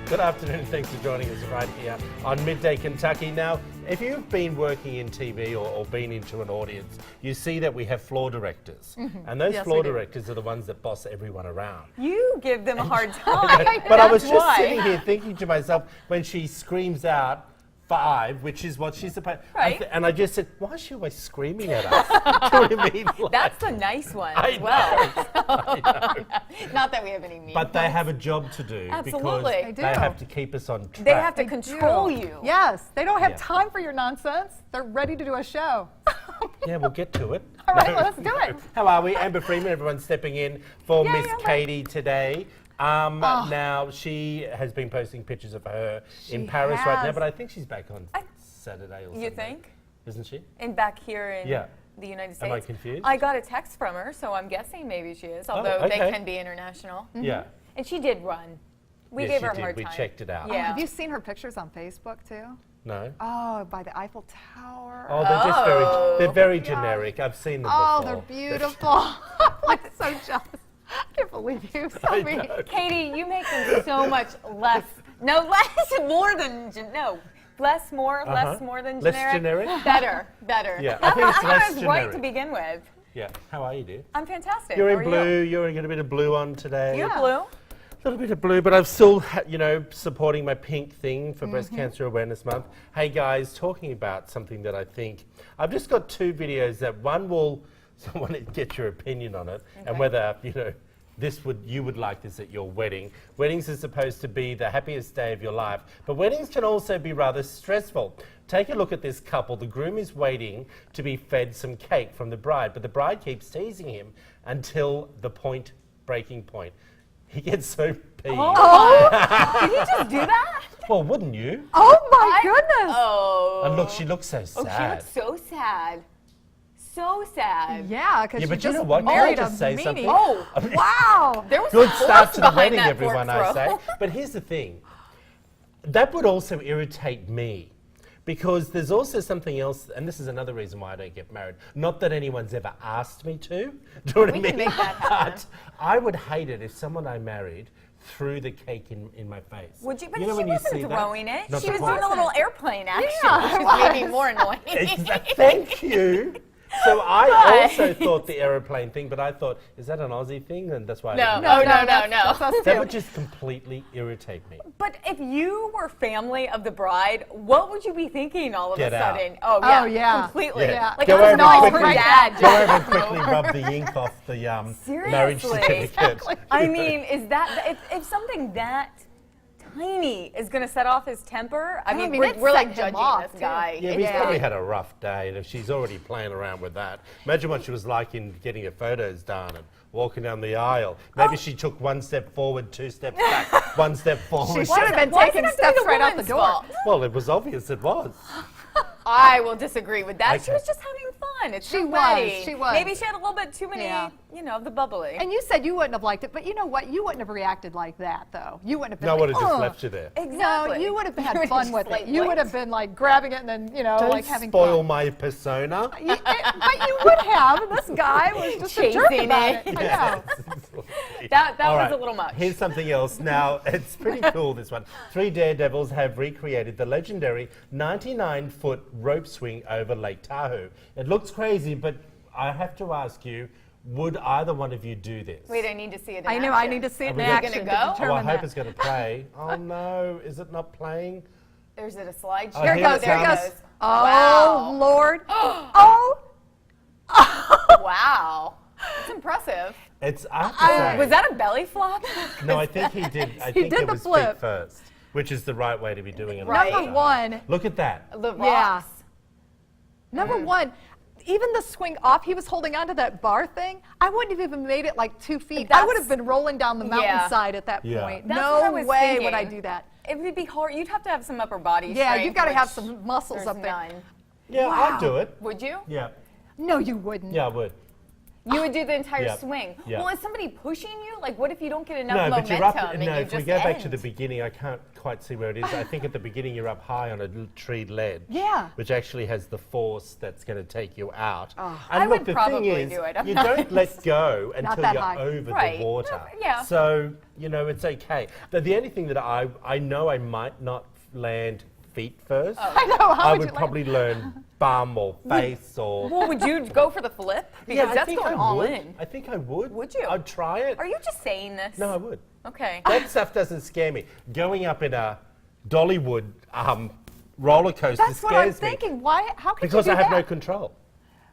Good afternoon, thanks for joining us right here on Midday Kentucky. Now, if you've been working in TV or been into an audience, you see that we have floor directors. And those floor directors are the ones that boss everyone around. You give them a hard time. But I was just sitting here thinking to myself, when she screams out 5, which is what she's supposed to, Right. and I just said, why is she always screaming at us? Do you know what I mean? Like, That's the nice one I as well. I know. Not that we have any mean But they ones. have a job to do Absolutely. because They they do. have to keep us on track. They have to control you. Yes, they don't have Yeah. time for your nonsense. They're ready to do a show. Yeah, we'll get to it. All right, let's do it. How are we? Amber Freeman, everyone's stepping in for Yay, Miss Amber. Katie today. Now, she has been posting pictures of her in Paris right now, has. but I think she's back on Saturday or something. You think? Isn't she? And back here in Yeah. the United States. Am I confused? I got a text from her, so I'm guessing maybe she is, although okay. they can be international. Yeah. And she did run. We Yes, gave she her a did. hard We time. checked it out. Yeah. Have you seen her pictures on Facebook too? No? Oh, by the Eiffel Tower. Oh, they're just they're very generic. I've seen them Oh, before. they're beautiful. I'm like so jealous. I can't believe you. So I mean. know. Katie, you make them so much less. No, more than less more than Less generic. generic? Better. Yeah, I think it's I less was right generic. to begin with. Yeah. How are you, dear? I'm fantastic. You're How in are blue. You're got a bit of blue on today. You're Yeah. blue. A little bit of blue, but I'm still, supporting my pink thing for Breast Cancer Awareness Month. Hey guys, talking about something that I think, I've just got 2 videos that one will, so I want to get your opinion on it, and whether, you would like this at your wedding. Weddings are supposed to be the happiest day of your life, but weddings can also be rather stressful. Take a look at this couple. The groom is waiting to be fed some cake from the bride, but the bride keeps teasing him until the breaking point. He gets so peeved. Did you just do that? Well, wouldn't you? Oh my goodness. Oh. And look, she looks so sad. Oh, she looks so sad. So sad. Yeah, because Yeah, you but you just know what? Can I married just a say meanie. something? Oh, Wow. there was Good some start force to the behind wedding, that everyone, fork I say. throw. But here's the thing. That would also irritate me. Because there's also something else, and this is another reason why I don't get married. Not that anyone's ever asked me to. Do you know what I We mean? can make that happen. But I would hate it if someone I married threw the cake in my face. Would you? But know she when you wasn't see that? throwing it. Not She the was doing point. a little airplane action, Yeah, which is maybe more annoying. Thank you. So I also thought the aeroplane thing, but I thought, is that an Aussie thing? And that's why I didn't know. No. That's us That too. would just completely irritate me. But if you were family of the bride, what would you be thinking all of Get a out. sudden? Oh yeah, Oh, yeah. completely. Yeah. Like Go it was over nice quickly. her dad. Go over and quickly rub the ink off the marriage Seriously. certificate. I mean, is that if something that tiny is going to set off his temper? I mean, it'd we're like set him judging off, this too. guy. Yeah, but he's probably had a rough day, and if she's already playing around with that, imagine what she was like in getting her photos done and walking down the aisle. Maybe she took 1 step forward, 2 steps back, 1 step forward. She should have been Why is it taking have to be steps the right out the woman's door. fault? Well, it was obvious it was. I will disagree with that. She Okay. was just having fun. It's She her was, wedding. she was. Maybe she had a little bit too many, Yeah. of the bubbly. And you said you wouldn't have liked it, but you know what? You wouldn't have reacted like that, though. You wouldn't have been No, I like, would have just "Ugh." left you there. Exactly. No, you would have You had would've fun just, with like, it. You would wait. have been like grabbing it and then, Don't like having spoil fun. my persona. But you would have. And this guy was just a jerk Chasing about it. it. I know. That All was right, a little much. Here's something else. Now, it's pretty cool, this one. 3 daredevils have recreated the legendary 99-foot rope swing over Lake Tahoe. It looks crazy, but I have to ask you, would either one of you do this? Wait, I need to see it in I know. action. I need to see it in we gonna action. go? to Oh, Oh, I determine hope that. it's going to play. Oh, no. Is it not playing? Is it a slideshow? Oh, here it goes, There it comes. goes. Oh, Wow. Lord. Oh. Wow. That's impressive. I have to say, Was that a belly flop? no, I think he did. I He think did it the was flip. feet first, which is the right way to be doing it. Right. Number one. Look at that. The Yeah. rocks. Number one, even the swing off, he was holding onto that bar thing. I wouldn't have even made it like 2 feet. I would have been rolling down the mountainside at that Yeah. point. That's what I No was way would I thinking. do that. It would be hard. You'd have to have some upper body Yeah, strength. you've got to have which some muscles there's up there. none. Yeah, Wow. I'd do it. Would you? Yeah. No, you wouldn't. Yeah, I would. You would do the entire Yep. swing. Yep. Well, is somebody pushing you? Like, what if you don't get enough No, but momentum you're up. and No, you if we just go back to end? the beginning, I can't quite see where it is. I think at the beginning you're up high on a treed ledge. Yeah. Which actually has the force that's going to take you out. Oh. And I look, would the probably thing is, do it. I'm you not don't let go until that you're high. over Right. the water. No, yeah. So, you know, it's okay. The only thing that I know I might not land feet first. Oh. I know. How I would would you land? probably learn bum or face or... Well, would you go for the flip? Because I that's think going I all would. in. I think I would. Would you? I'd try it. Are you just saying this? No, I would. Okay. That stuff doesn't scare me. Going up in a Dollywood roller coaster That's what I'm scares me. thinking. Why? How could Because you I do have no that? control.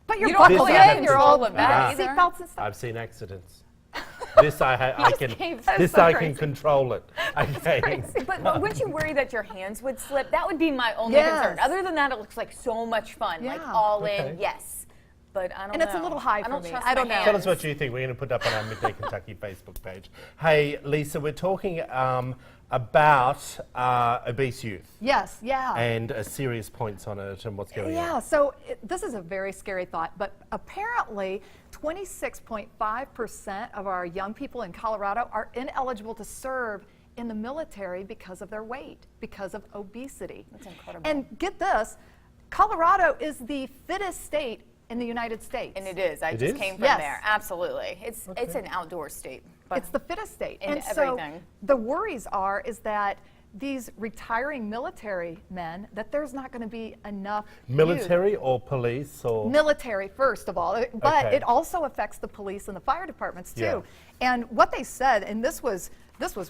But you're You don't buckled really have in. You're all control of that with either. seatbelts and stuff. I've seen accidents. This I can. That is This so I crazy. can control it. Okay. But wouldn't you worry that your hands would slip? That would be my only Yes. concern. Other than that, it looks like so much fun. Like Yeah. all Okay. in, yes. But I don't And know. it's a little high I for don't me. trust I don't my know. hands. Tell us what you think. We're going to put up on our Midday Kentucky Facebook page. Hey, Lisa, we're talking about obese youth Yes. Yeah. and serious points on it and what's going on. Yeah, so this is a very scary thought, but apparently 26.5% of our young people in Colorado are ineligible to serve in the military because of their weight, because of obesity. That's incredible. And get this, Colorado is the fittest state in the United States. And it is. I It just is? came from Yes. there. Absolutely. It's an outdoor state. But It's the fittest state. in And so everything. the worries is that these retiring military men, that there's not going to be enough youth. Military or police or... Military, first of all, but Okay. it also affects the police and the fire departments too. Yeah. And what they said, and this was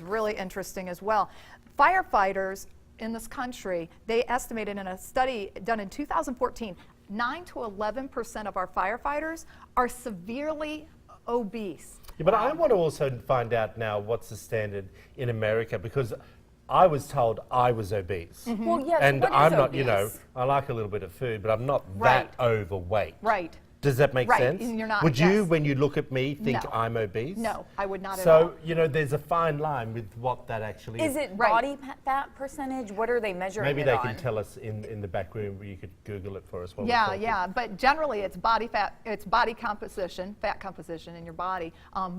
really interesting as well, firefighters in this country, they estimated in a study done in 2014, 9 to 11% of our firefighters are severely obese. Yeah, but I want to also find out now what's the standard in America, because I was told I was obese. well, yes. And what is I'm not, you know, obese? I like a little bit of food, but I'm not Right. that overweight. Right. Does that make Right, sense? and you're not, Would you, yes. when you look at me, think No. I'm obese? No, I would not at all. So, you know, there's a fine line with what that actually is. Is it Right. body fat percentage? What are they measuring Maybe it they on? can tell us in the back room, where you could Google it for us while we're Yeah, talking. yeah, but generally it's body fat, it's body composition, fat composition in your body,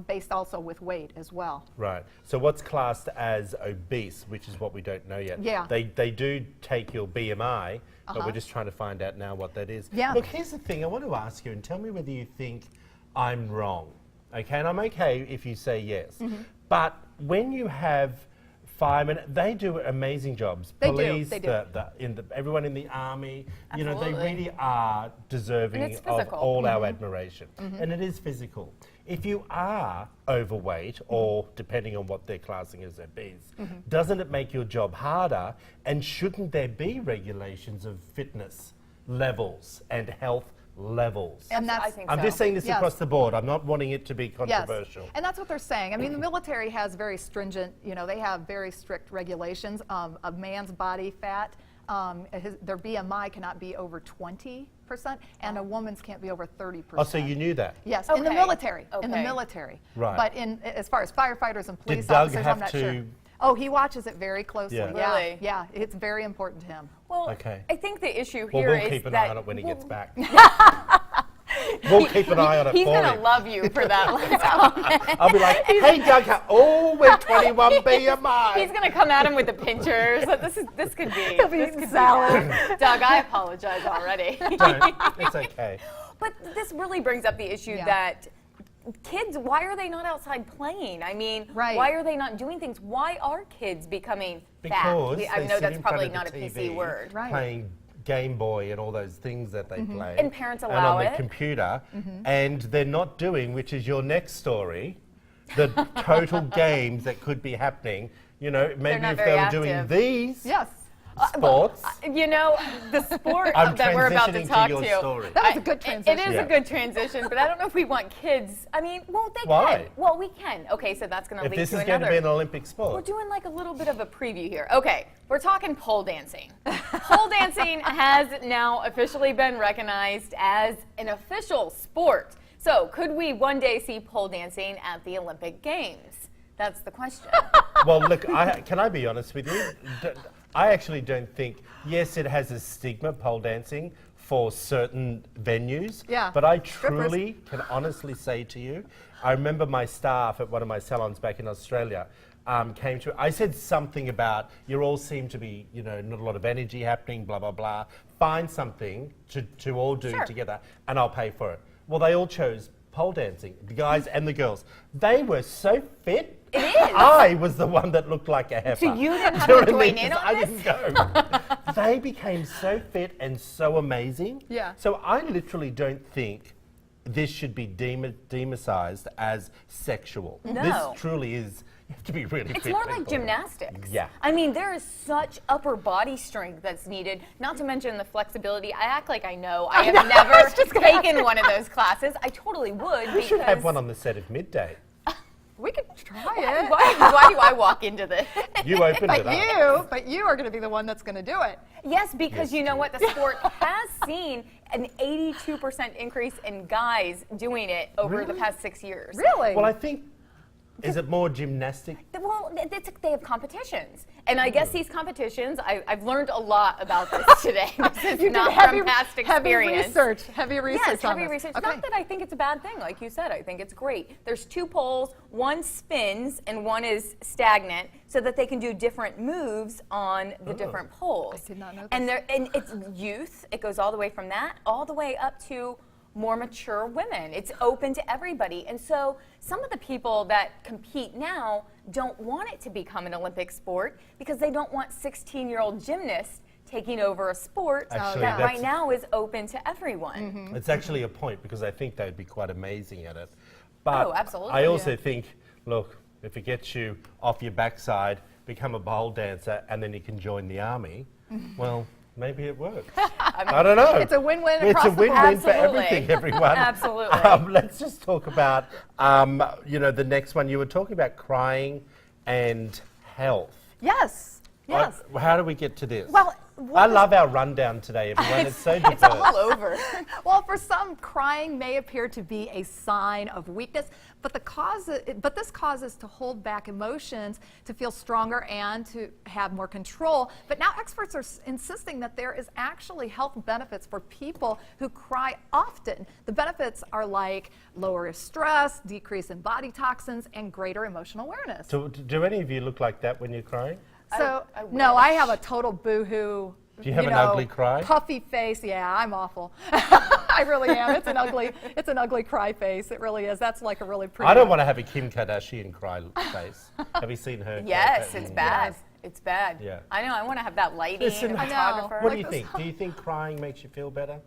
based also with weight as well. Right. So what's classed as obese, which is what we don't know yet. Yeah. They do take your BMI, but Uh-huh. we're just trying to find out now what that is. Yeah. Look, here's the thing. I want to ask you, and tell me whether you think I'm wrong. Okay, and I'm okay if you say yes. Mm-hmm. But when you have firemen, they do amazing jobs. They do, Police, they do. everyone in the army, you know, they Absolutely. really are deserving And it's of physical. all our admiration. And it is physical. If you are overweight, or depending on what they're classing as obese, doesn't it make your job harder? And shouldn't there be regulations of fitness levels and health levels? And I that's, think I'm so. just saying this Yes. across the board. I'm not wanting it to be yes, controversial. and that's what they're saying. I mean, the military has very stringent, you know, they have very strict regulations. A man's body fat, their BMI cannot be over 20%, and a woman's can't be over 30%. Oh, so you knew that? Yes, in the Okay. military. In the Okay. military. Right. But as far as firefighters and police Doug officers, have I'm not to- sure. Oh, he watches it very closely. Yeah. Yeah, Really? yeah, it's very important to him. Well, Okay. I think the issue Well, here we'll is keep an that eye on it when he gets well, back. We'll keep an eye on it He's for gonna him. love you for that. Let's go. I'll be like, hey, Doug, we're 21 BMI. He's gonna come at him with the pinchers. This could be. He'll be this eating could salad. Be Doug, I apologize already. Don't. It's okay. But this really brings up the issue Yeah. that kids, why are they not outside playing? I mean, Right. why are they not doing things? Why are kids becoming Because fat? I they know sit that's in probably front not of a the PC TV word. Right. playing Game Boy and all those things that they play. And parents and allow on it. the computer, and they're not doing, which is your next story, the total games that could be happening. You know, maybe not if very they were active. doing these Yes. sports. You know, the sport I'm that we're about to transitioning talk to your to. story. That was a good transition. It is Yeah. a good transition, but I don't know if we want kids. I mean, well, they Why? can. Well, we can. Okay, so that's going to If lead this to is going another. to be an Olympic We're sport. doing like a little bit of a preview here. Okay, we're talking pole dancing. Pole dancing has now officially been recognized as an official sport. So, could we one day see pole dancing at the Olympic Games? That's the question. Well, look, can I be honest with you? I actually don't think, yes, it has a stigma, pole dancing, for certain venues. Yeah. But I Strippers. truly can honestly say to you, I remember my staff at one of my salons back in Australia came to, I said something about, you all seem to be, not a lot of energy happening, blah, blah, blah. Find something to all do Sure. together and I'll pay for it. Well, they all chose pole dancing, the guys and the girls. They were so fit. It is. I was the one that looked like a heifer. So you didn't have Do you to know what I join mean? in 'Cause on I this? didn't go. They became so fit and so amazing. Yeah. So I literally don't think this should be demonized as sexual. No. This truly is, you have to be really fit. It's more like people. gymnastics. Yeah. I mean, there is such upper body strength that's needed, not to mention the flexibility. I act like I know. I have never taken one of those classes. I totally would. We should have one on the set of Midday. We could try Why, it. why do I walk into this? You opened it up. But you are going to be the one that's going to do it. Yes, because Yes, you know dear. what? The sport has seen an 82% increase in guys doing it over the past 6 years. Really? Well, I think, is it more gymnastic? Well, they have competitions. And I guess these competitions, I've learned a lot about this today. This is not from past experience. Heavy research Yes, on heavy this. research. Okay. Not that I think it's a bad thing, like you said. I think it's great. There's 2 poles, one spins and one is stagnant, so that they can do different moves on the different poles. I did not know And it's youth. It goes all the way from that, all the way up to more mature women. It's open to everybody. And so some of the people that compete now don't want it to become an Olympic sport because they don't want 16-year-old gymnasts taking over a sport Actually, that that's- right now is open to everyone. It's actually a point because I think they'd be quite amazing at it. But Oh, absolutely. I also think, look, if it gets you off your backside, become a pole dancer, and then you can join the army, well, maybe it works. I don't know. It's a win-win It's across a the board. win-win for Absolutely. everything, everyone. Absolutely. Let's just talk about, the next one. You were talking about crying and health. Yes. Yes. How do we get to this? Well, I love our rundown today, everyone. It's so diverse. It's all over. Well, for some, crying may appear to be a sign of weakness, but this causes to hold back emotions, to feel stronger, and to have more control. But now experts are insisting that there is actually health benefits for people who cry often. The benefits are like lower stress, decrease in body toxins, and greater emotional awareness. Do any of you look like that when you're crying? So, I no, I wish. have a total boo-hoo. Do you have an ugly cry? Puffy face. Yeah, I'm awful. I really am. It's an ugly cry face. It really is. That's like a really pretty. I don't want to have a Kim Kardashian cry face. Have you seen her? Yes, cry? it's bad. It's bad. Yeah. I know. I want to have that lighting, Listen, a I know. photographer. What do you Like think? Do you think crying makes you feel better?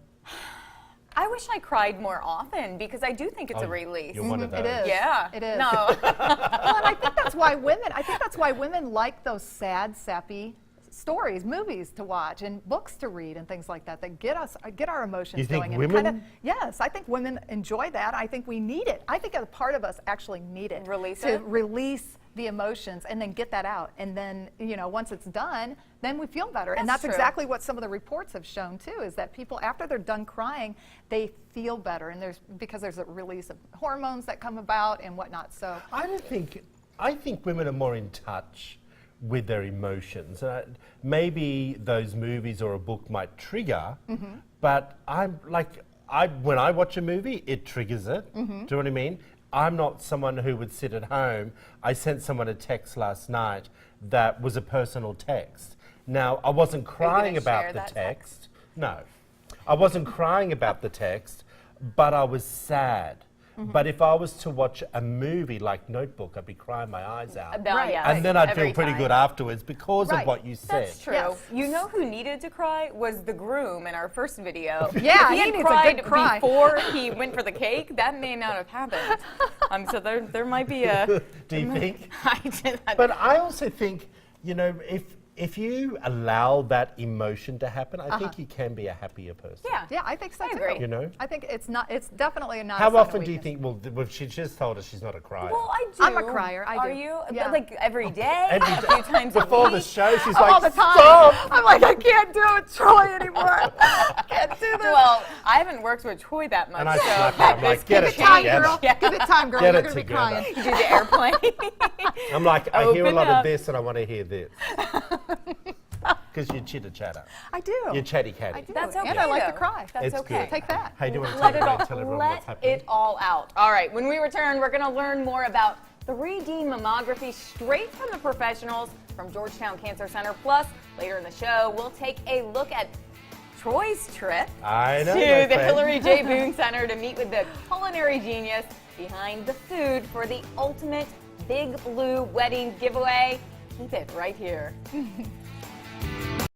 I wish I cried more often because I do think it's a release. You're one of those. It is. Yeah. It is. No. Well, and I think that's why women like those sad, sappy stories, movies to watch, and books to read, and things like that get our emotions You think going. women- And yes, I think women enjoy that. I think we need it. I think a part of us actually need it Release to it? release the emotions and then get that out. And then once it's done, then we feel better. And that's true. exactly what some of the reports have shown too. Is that people after they're done crying, they feel better, and because there's a release of hormones that come about and whatnot. So. I think women are more in touch with their emotions. Maybe those movies or a book might trigger, but when I watch a movie, it triggers it. Do you know what I mean? I'm not someone who would sit at home. I sent someone a text last night that was a personal text. Now, I wasn't crying gonna about share the that text. No. I wasn't crying about the text, but I was sad. But if I was to watch a movie like Notebook, I'd be crying my eyes out. No, Right. yes, And then I'd every feel pretty time. good afterwards because Right. of what you said. That's true. Yes. You know who needed to cry was the groom in our first video. Yeah, if he he had needs a cried good cry. before he went for the cake, that may not have happened. So there might be a. Do you think? I did that. But I also think, if you allow that emotion to happen, I think you can be a happier person. yeah. Yeah, I think so I too. agree. I think it's definitely not. a How sign of often do you weakness. think, well, she just told us she's not a crier. Well, I do. I'm a crier, I Are do. you? Yeah. Like every day? Every a day. few times a Before week? the show, she's all like, the time? stop! I'm like, I can't do it, Troy, anymore. Can't do this. Well, I haven't worked with Troy that much. And I so slap her. I'm like, get Give it it time, together. girl. Yeah. Give it time, girl. Get You're it gonna be together. crying. You do the airplane. I'm like, I hear a Open lot up. of this and I want to hear this. Because you chitter chatter. I do. You're chatty catty. I do. That's okay. And I like to though. cry. That's It's okay. good. Take that. Hey, do you want to Let it tell everyone all, what's happening? let it all out. All right, when we return, we're going to learn more about 3D mammography straight from the professionals from Georgetown Cancer Center. Plus, later in the show, we'll take a look at Troy's trip I know, to my the friend. Hillary J. Boone Center to meet with the culinary genius behind the food for the ultimate Big Blue wedding giveaway. Keep it right here.